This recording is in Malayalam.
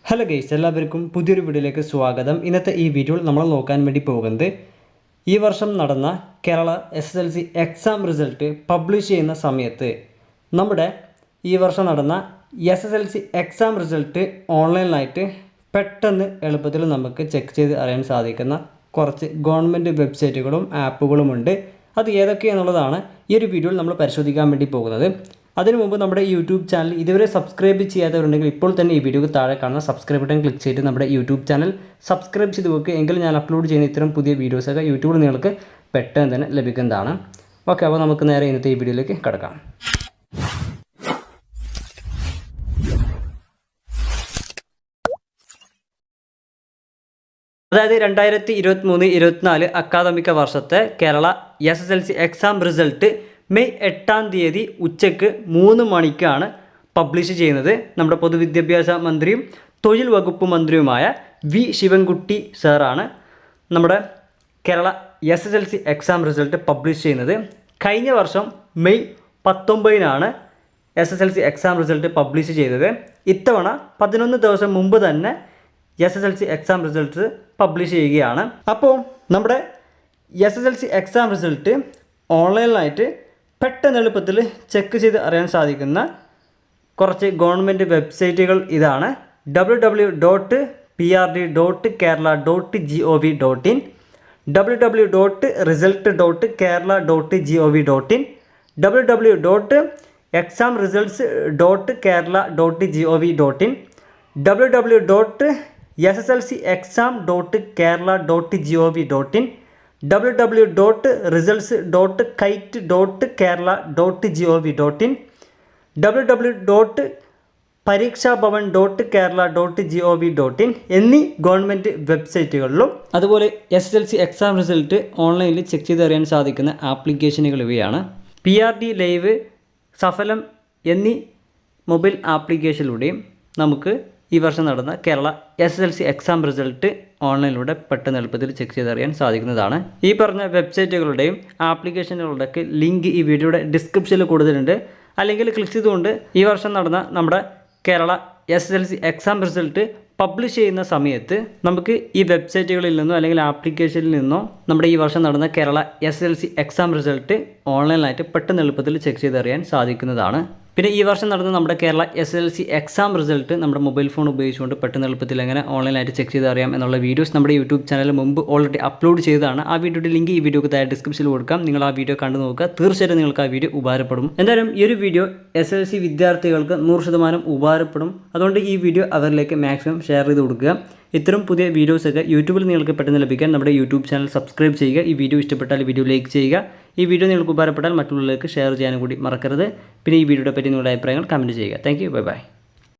ഹലോ ഗൈസ്, എല്ലാവർക്കും പുതിയൊരു വീഡിയോയിലേക്ക് സ്വാഗതം. ഇന്നത്തെ ഈ വീഡിയോയിൽ നമ്മൾ നോക്കാൻ വേണ്ടി പോകുന്നത് ഈ വർഷം നടന്ന Kerala SSLC exam result publish ചെയ്യുന്ന സമയത്ത് നമ്മുടെ ഈ വർഷം നടന്ന SSLC എക്സാം റിസൾട്ട് ഓൺലൈനിലായിട്ട് പെട്ടെന്ന് എളുപ്പത്തിൽ നമുക്ക് ചെക്ക് ചെയ്ത് അറിയാൻ സാധിക്കുന്ന കുറച്ച് ഗവൺമെൻറ് വെബ്സൈറ്റുകളും ആപ്പുകളുമുണ്ട്. അത് ഏതൊക്കെയാണെന്നുള്ളതാണ് ഈ ഒരു വീഡിയോയിൽ നമ്മൾ പരിശോധിക്കാൻ വേണ്ടി പോകുന്നത്. അതിനു മുമ്പ് നമ്മുടെ യൂട്യൂബ് ചാനൽ ഇതുവരെ സബ്സ്ക്രൈബ് ചെയ്യാത്തവരുണ്ടെങ്കിൽ ഇപ്പോൾ തന്നെ ഈ വീഡിയോക്ക് താഴെ കാണുന്ന സബ്സ്ക്രൈബ് ബട്ടൺ ക്ലിക്ക് ചെയ്തിട്ട് നമ്മുടെ യൂട്യൂബ് ചാനൽ സബ്സ്ക്രൈബ് ചെയ്ത് വെക്കുക. എങ്കിൽ ഞാൻ അപ്ലോഡ് ചെയ്യുന്ന ഇത്തരം പുതിയ വീഡിയോസൊക്കെ യൂട്യൂബിൽ നിങ്ങൾക്ക് പെട്ടെന്ന് തന്നെ ലഭിക്കുന്നതാണ്. ഓക്കെ, അപ്പോൾ നമുക്ക് നേരെ ഇന്നത്തെ ഈ വീഡിയോയിലേക്ക് കടക്കാം. അതായത് 2023-24 അക്കാദമിക വർഷത്തെ Kerala SSLC exam result May 8-ാം തീയതി ഉച്ചയ്ക്ക് 3 മണിക്കാണ് പബ്ലിഷ് ചെയ്യുന്നത്. നമ്മുടെ പൊതുവിദ്യാഭ്യാസ മന്ത്രിയും തൊഴിൽ വകുപ്പ് മന്ത്രിയുമായ വി ശിവൻകുട്ടി സാറാണ് നമ്മുടെ Kerala SSLC exam result publish ചെയ്യുന്നത്. കഴിഞ്ഞ വർഷം മെയ് 19-നാണ് SSLC എക്സാം റിസൾട്ട് പബ്ലിഷ് ചെയ്തത്. ഇത്തവണ 11 ദിവസം മുമ്പ് തന്നെ SSLC എക്സാം റിസൾട്ട് പബ്ലിഷ് ചെയ്യുകയാണ്. അപ്പോൾ നമ്മുടെ SSLC എക്സാം റിസൾട്ട് ഓൺലൈനിലായിട്ട് പെട്ടെന്ന് എളുപ്പത്തിൽ ചെക്ക് ചെയ്ത് അറിയാൻ സാധിക്കുന്ന കുറച്ച് ഗവൺമെൻറ് വെബ്സൈറ്റുകൾ ഇതാണ്: www.prd.kerala.gov.in, www.result.kerala.gov.in, www.examresults.kerala.gov.in, www.sslcexam.kerala.gov.in, www.results.kite.kerala.gov.in, www.parikshabhavan.kerala.gov.in എന്നീ ഗവൺമെൻറ് വെബ്സൈറ്റുകളിലും അതുപോലെ SSLC എക്സാം റിസൾട്ട് ഓൺലൈനിൽ ചെക്ക് ചെയ്ത് അറിയാൻ സാധിക്കുന്ന ആപ്ലിക്കേഷനുകൾ ഇവയാണ്. PRD ലൈവ്, സഫലം എന്നീ മൊബൈൽ ആപ്ലിക്കേഷനിലൂടെയും നമുക്ക് ഈ വർഷം നടന്ന കേരള SSLC എക്സാം റിസൾട്ട് ഓൺലൈനിലൂടെ പെട്ടെന്ന് എളുപ്പത്തിൽ ചെക്ക് ചെയ്തറിയാൻ സാധിക്കുന്നതാണ്. ഈ പറഞ്ഞ വെബ്സൈറ്റുകളുടെയും ആപ്ലിക്കേഷനുകളുടെയൊക്കെ ലിങ്ക് ഈ വീഡിയോയുടെ ഡിസ്ക്രിപ്ഷനിൽ കൊടുത്തിട്ടുണ്ട്. അല്ലെങ്കിൽ ക്ലിക്ക് ചെയ്തുകൊണ്ട് ഈ വർഷം നടന്ന നമ്മുടെ Kerala SSLC exam result publish ചെയ്യുന്ന സമയത്ത് നമുക്ക് ഈ വെബ്സൈറ്റുകളിൽ നിന്നോ അല്ലെങ്കിൽ ആപ്ലിക്കേഷനിൽ നിന്നോ നമ്മുടെ ഈ വർഷം നടന്ന കേരള SSLC എക്സാം റിസൾട്ട് ഓൺലൈനിലായിട്ട് പെട്ടെന്ന് എളുപ്പത്തിൽ ചെക്ക് ചെയ്തറിയാൻ സാധിക്കുന്നതാണ്. പിന്നെ ഈ വർഷം നടന്ന നമ്മുടെ കേരള SSLC എക്സാം റിസൾട്ട് നമ്മുടെ മൊബൈൽ ഫോൺ ഉപയോഗിച്ചുകൊണ്ട് പെട്ടെന്ന് എളുപ്പത്തിൽ എങ്ങനെ ഓൺലൈനായിട്ട് ചെക്ക് ചെയ്ത് അറിയാം എന്നുള്ള വീഡിയോസ് നമ്മുടെ യൂട്യൂബ് ചാനലിൽ മുമ്പ് ഓൾറെഡി അപ്ലോഡ് ചെയ്തതാണ്. ആ വീഡിയോയുടെ ലിങ്ക് ഈ വീഡിയോക്ക് താഴെ ഡിസ്ക്രിപ്ഷനിൽ കൊടുക്കാം. നിങ്ങൾ ആ വീഡിയോ കണ്ടു നോക്കുക, തീർച്ചയായിട്ടും നിങ്ങൾക്ക് ആ വീഡിയോ ഉപകാരപ്പെടും. എന്തായാലും ഈ ഒരു വീഡിയോ SSLC വിദ്യാർത്ഥികൾക്ക് 100% ഉപകാരപ്പെടും. അതുകൊണ്ട് ഈ വീഡിയോ അവരിലേക്ക് മാക്സിമം ഷെയർ ചെയ്ത് കൊടുക്കുക. ഇത്തരം പുതിയ വീഡിയോസൊക്കെ യൂട്യൂബിൽ നിങ്ങൾക്ക് പെട്ടെന്ന് ലഭിക്കാൻ നമ്മുടെ യൂട്യൂബ് ചാനൽ സബ്സ്ക്രൈബ് ചെയ്യുക. ഈ വീഡിയോ ഇഷ്ടപ്പെട്ടാൽ വീഡിയോ ലൈക്ക് ചെയ്യുക. ഈ വീഡിയോ നിങ്ങൾക്ക് ഉപകാരപ്പെട്ടാൽ മറ്റുള്ളവരിലേക്ക് ഷെയർ ചെയ്യാനും കൂടി മറക്കരുത്. പിന്നെ ഈ വീഡിയോയെ പറ്റി നിങ്ങളുടെ അഭിപ്രായങ്ങൾ കമൻറ്റ് ചെയ്യുക. Thank you, bye bye.